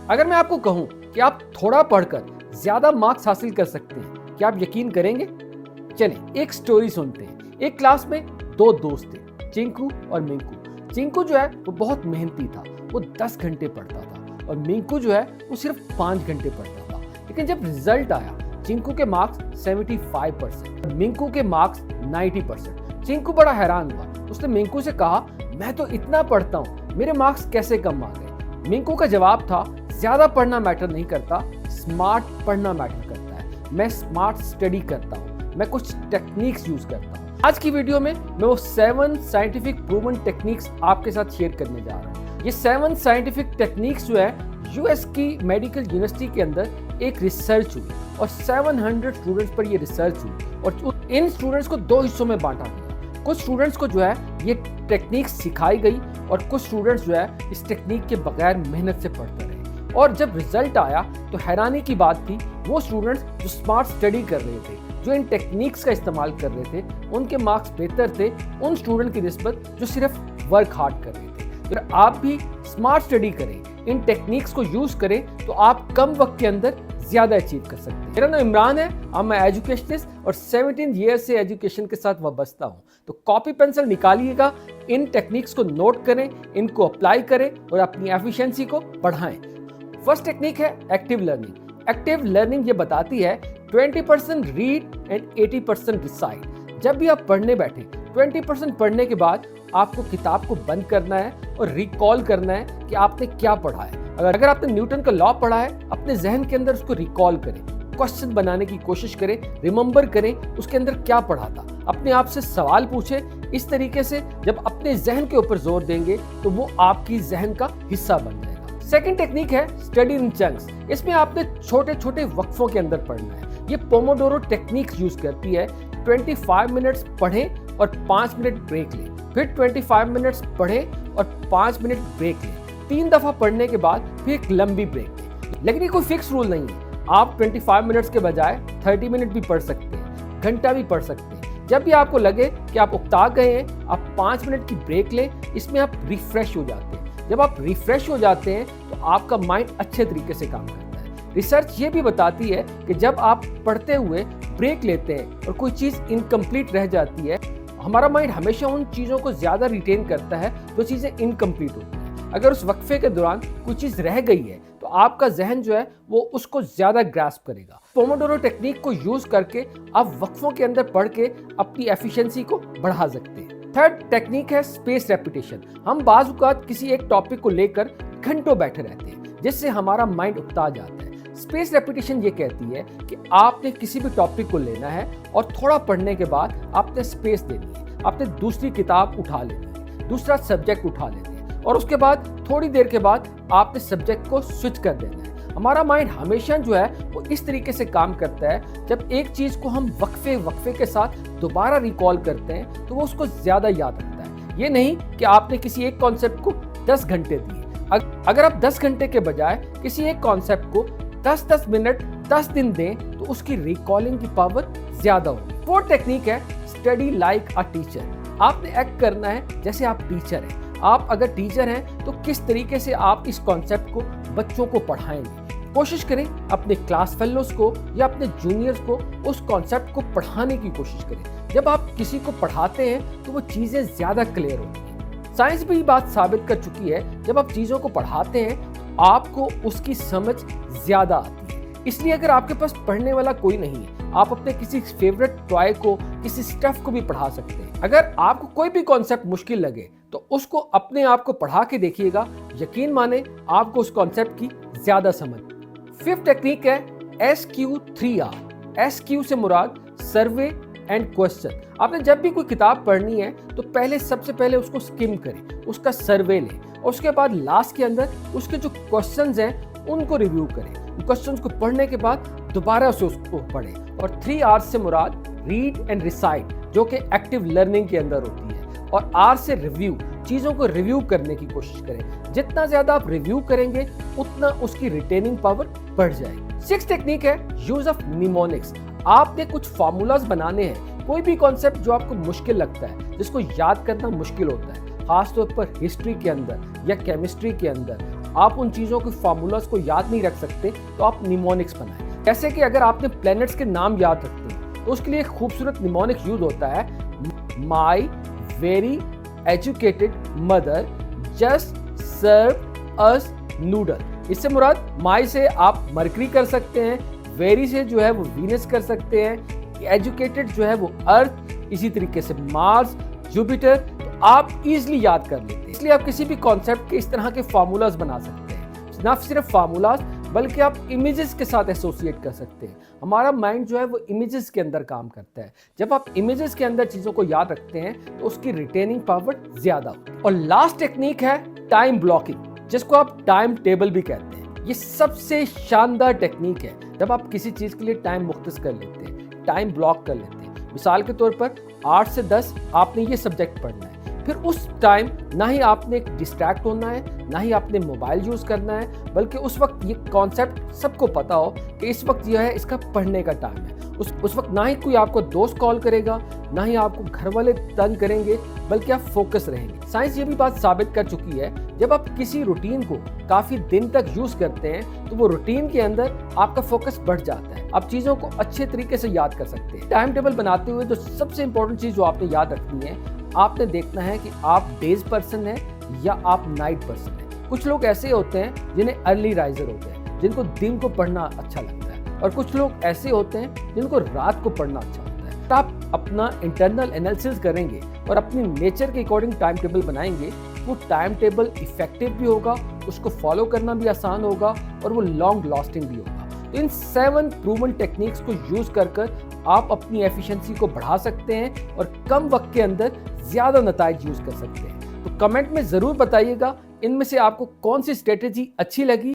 अगर मैं आपको कहूं कि आप थोड़ा पढ़कर ज्यादा मार्क्स हासिल कर सकते हैं, क्या आप यकीन करेंगे? चलिए एक स्टोरी सुनते हैं। एक क्लास में दो दोस्त थे, चिंकू और मिंकू। चिंकू जो है वो बहुत मेहनती था, वो 10 घंटे पढ़ता था और मिंकू जो है वो सिर्फ 5 घंटे पढ़ता था। लेकिन जब रिजल्ट आया, चिंकू के मार्क्स 75%, मिंकू के मार्क्स 90%। चिंकू बड़ा हैरान हुआ। उसने मिंकू से कहा, मैं तो इतना पढ़ता हूँ, मेरे मार्क्स कैसे कम आ गए? मिंकू का जवाब था, ज्यादा पढ़ना मैटर नहीं करता, स्मार्ट पढ़ना मैटर करता है। मैं स्मार्ट स्टडी करता हूँ, मैं कुछ टेक्निक्स यूज करता हूँ। आज की वीडियो में मैं वो 7 साइंटिफिक प्रूवन टेक्निक्स आपके साथ शेयर करने जा रहा हूँ। ये 7 साइंटिफिक टेक्निक्स जो है यूएस की मेडिकल यूनिवर्सिटी के अंदर एक रिसर्च हुई और 700 स्टूडेंट्स पर ये रिसर्च हुई और इन स्टूडेंट्स को 2 हिस्सों में बांटा गया। कुछ स्टूडेंट्स को जो है ये टेक्निक सिखाई गई और कुछ स्टूडेंट्स जो है इस टेक्निक के बगैर मेहनत से पढ़ते रहे। और जब रिजल्ट आया तो हैरानी की बात थी, वो स्टूडेंट्स जो स्मार्ट स्टडी कर रहे थे, जो इन टेक्निक्स का इस्तेमाल कर रहे थे, उनके मार्क्स बेहतर थे उन स्टूडेंट की निस्बत जो सिर्फ वर्क हार्ड कर रहे थे। अगर आप भी स्मार्ट स्टडी करें, इन टेक्निक्स को यूज करें, तो आप कम वक्त के अंदर ज्यादा अचीव कर सकते हैं। मेरा नाम इमरान है, अब मैं एजुकेशनिस्ट और 17 ईयर से एजुकेशन के साथ वाबस्ता हूँ। तो कॉपी पेंसिल निकालिएगा, इन टेक्निक्स को नोट करें, इनको अप्लाई करें और अपनी एफिशिएंसी को बढ़ाएं। फर्स्ट टेक्निक है एक्टिव लर्निंग। एक्टिव लर्निंग ये बताती है 20% रीड एंड 80% रिसाइट। जब भी आप पढ़ने बैठे, 20% पढ़ने के बाद आपको किताब को बंद करना है और रिकॉल करना है कि आपने क्या पढ़ा है। अगर आपने न्यूटन का लॉ पढ़ा है, अपने जहन के अंदर उसको रिकॉल करें, क्वेश्चन बनाने की कोशिश करें, रिमेंबर करें उसके अंदर क्या पढ़ा था, अपने आप से सवाल पूछें। इस तरीके से जब अपने जहन के ऊपर जोर देंगे तो वो आपकी जहन का हिस्सा बन जाएगा। सेकंड टेक्निक है स्टडी इन चंक्स। इसमें आपने छोटे छोटे वक्फों के अंदर पढ़ना है। ये पोमोडोरो टेक्निक यूज करती है। 25 मिनट्स पढ़ें और 5 मिनट ब्रेक लें, फिर 25 मिनट्स पढ़ें और 5 मिनट ब्रेक लें। 3 दफा पढ़ने के बाद फिर एक लंबी ब्रेक लें। लेकिन ये कोई फिक्स रूल नहीं है, आप 25 मिनट्स के बजाय 30 मिनट भी पढ़ सकते हैं, घंटा भी पढ़ सकते हैं। जब भी आपको लगे कि आप उकता गए हैं, आप 5 मिनट की ब्रेक लें, इसमें आप रिफ्रेश हो जाते हैं। जब आप रिफ्रेश हो जाते हैं तो आपका माइंड अच्छे तरीके से काम करता है। रिसर्च ये भी बताती है कि जब आप पढ़ते हुए ब्रेक लेते हैं और कोई चीज़ इनकम्प्लीट रह जाती है, हमारा माइंड हमेशा उन चीज़ों को ज़्यादा रिटेन करता है जो चीज़ें इनकम्प्लीट होती हैं। अगर उस वक्फे के दौरान कोई चीज़ रह गई है तो आपका जहन जो है वो उसको ज़्यादा ग्रास्प करेगा। पोमोडोरो टेक्निक को यूज़ करके आप वक्फों के अंदर पढ़ के अपनी एफिशिएंसी को बढ़ा सकते हैं। थर्ड टेक्निक है स्पेस रेपिटेशन। हम बाज़ औक़ात किसी एक टॉपिक को लेकर घंटों बैठे रहते हैं, जिससे हमारा माइंड उकता जाता है। स्पेस रेपिटेशन ये कहती है कि आपने किसी भी टॉपिक को लेना है और थोड़ा पढ़ने के बाद आपने स्पेस देनी है, आपने दूसरी किताब उठा लेनी है, दूसरा सब्जेक्ट उठा लेना है और उसके बाद थोड़ी देर के बाद आपने सब्जेक्ट को स्विच कर देना है। हमारा माइंड हमेशा जो है वो इस तरीके से काम करता है, जब एक चीज़ को हम वक्फे के साथ दोबारा रिकॉल करते हैं तो वो उसको ज़्यादा याद रखता है। ये नहीं कि आपने किसी एक कॉन्सेप्ट को 10 घंटे दिए। अगर आप 10 घंटे के बजाय किसी एक कॉन्सेप्ट को 10-10 मिनट 10 दिन दें तो उसकी रिकॉलिंग की पावर ज़्यादा होगी। फोर्थ टेक्निक है स्टडी लाइक अ टीचर। आपने एक्ट करना है जैसे आप टीचर हैं। आप अगर टीचर हैं तो किस तरीके से आप इस कॉन्सेप्ट को बच्चों को पढ़ाएंगे। कोशिश करें अपने क्लास फेलोज को या अपने जूनियर्स को उस कॉन्सेप्ट को पढ़ाने की कोशिश करें। जब आप किसी को पढ़ाते हैं तो वो चीज़ें ज़्यादा क्लियर होती हैं। साइंस भी बात साबित कर चुकी है, जब आप चीज़ों को पढ़ाते हैं तो आपको उसकी समझ ज़्यादा आती है। इसलिए अगर आपके पास पढ़ने वाला कोई नहीं है, आप अपने किसी फेवरेट टॉय को, किसी स्टफ को भी पढ़ा सकते हैं। अगर आपको कोई भी कॉन्सेप्ट मुश्किल लगे तो उसको अपने आप को पढ़ा के देखिएगा, यकीन माने आपको उस कॉन्सेप्ट की ज़्यादा समझ। फिफ्थ टेक्निक है SQ3R। SQ से मुराद सर्वे एंड क्वेश्चन। आपने जब भी कोई किताब पढ़नी है तो सबसे पहले उसको स्किम करें, उसका सर्वे लें और उसके बाद लास्ट के अंदर उसके जो क्वेश्चंस हैं उनको रिव्यू करें। क्वेश्चंस को पढ़ने के बाद दोबारा से उसको पढ़ें। और 3R से मुराद रीड एंड रिसाइट, जो कि एक्टिव लर्निंग के अंदर होती है। और R से रिव्यू, चीज़ों को रिव्यू करने की कोशिश करें। जितना ज़्यादा आप रिव्यू करेंगे उतना उसकी रिटेनिंग पावर बढ़ जाएगी। सिक्स्थ टेक्निक है यूज ऑफ निमोनिक्स। आपने कुछ फार्मूलाज बनाने हैं। कोई भी कॉन्सेप्ट जो आपको मुश्किल लगता है, जिसको याद करना मुश्किल होता है, खासतौर पर हिस्ट्री के अंदर या केमिस्ट्री के अंदर, आप उन चीज़ों के फार्मूलाज को याद नहीं रख सकते तो आप निमोनिक्स बनाएं। जैसे कि अगर आपने प्लैनेट्स के नाम याद रखते हैं तो उसके लिए एक खूबसूरत निमोनिक्स यूज होता है, my very educated mother just serve us noodle. इससे मुराद माई से आप मरकरी कर सकते हैं, वेरी से जो है वो वीनस कर सकते हैं, एजुकेटेड जो है वो अर्थ, इसी तरीके से मार्स, जुपिटर, तो आप इजीली याद कर लेते हैं। इसलिए आप किसी भी कॉन्सेप्ट के इस तरह के फार्मूलाज बना सकते हैं। ना सिर्फ फार्मूलाज बल्कि आप इमेजेस के साथ एसोसिएट कर सकते हैं। हमारा माइंड जो है वो इमेजेस के अंदर काम करता है। जब आप इमेजेस के अंदर चीज़ों को याद रखते हैं तो उसकी रिटेनिंग पावर ज़्यादा होती है। और लास्ट टेक्निक है टाइम ब्लॉकिंग, जिसको आप टाइम टेबल भी कहते हैं। ये सबसे शानदार टेक्निक है जब आप किसी चीज़ के लिए टाइम मुख्तस कर लेते हैं, टाइम ब्लॉक कर लेते हैं। मिसाल के तौर पर 8 से 10 आपने ये सब्जेक्ट पढ़ना है, फिर उस टाइम ना ही आपने डिस्ट्रैक्ट होना है, ना ही आपने मोबाइल यूज़ करना है, बल्कि उस वक्त ये कॉन्सेप्ट सबको पता हो कि इस वक्त जो है इसका पढ़ने का टाइम है। उस वक्त ना ही कोई आपको दोस्त कॉल करेगा, ना ही आपको घर वाले तंग करेंगे, बल्कि आप फोकस रहेंगे। साइंस ये भी बात साबित कर चुकी है, जब आप किसी रूटीन को काफ़ी दिन तक यूज़ करते हैं तो वो रूटीन के अंदर आपका फोकस बढ़ जाता है। आप चीज़ों को अच्छे तरीके से याद कर सकते हैं। टाइम टेबल बनाते हुए जो सबसे इंपॉर्टेंट चीज़ जो आपने याद रखनी है, आपने देखना है कि आप डेज पर्सन हैं या आप नाइट पर्सन हैं। कुछ लोग ऐसे होते हैं जिन्हें अर्ली राइजर होते हैं, जिनको दिन को पढ़ना अच्छा लगता है, और कुछ लोग ऐसे होते हैं जिनको रात को पढ़ना अच्छा होता है। तो आप अपना इंटरनल एनालिसिस करेंगे और अपनी नेचर के अकॉर्डिंग टाइम टेबल बनाएंगे, वो टाइम टेबल इफेक्टिव भी होगा, उसको फॉलो करना भी आसान होगा और वो लॉन्ग लास्टिंग भी होगा। तो इन 7 प्रूवन टेक्निक्स को यूज कर आप अपनी एफिशिएंसी को बढ़ा सकते हैं और कम वक्त के अंदर ज़्यादा नताइज यूज कर सकते हैं। तो कमेंट में ज़रूर बताइएगा इनमें से आपको कौन सी स्ट्रेटेजी अच्छी लगी।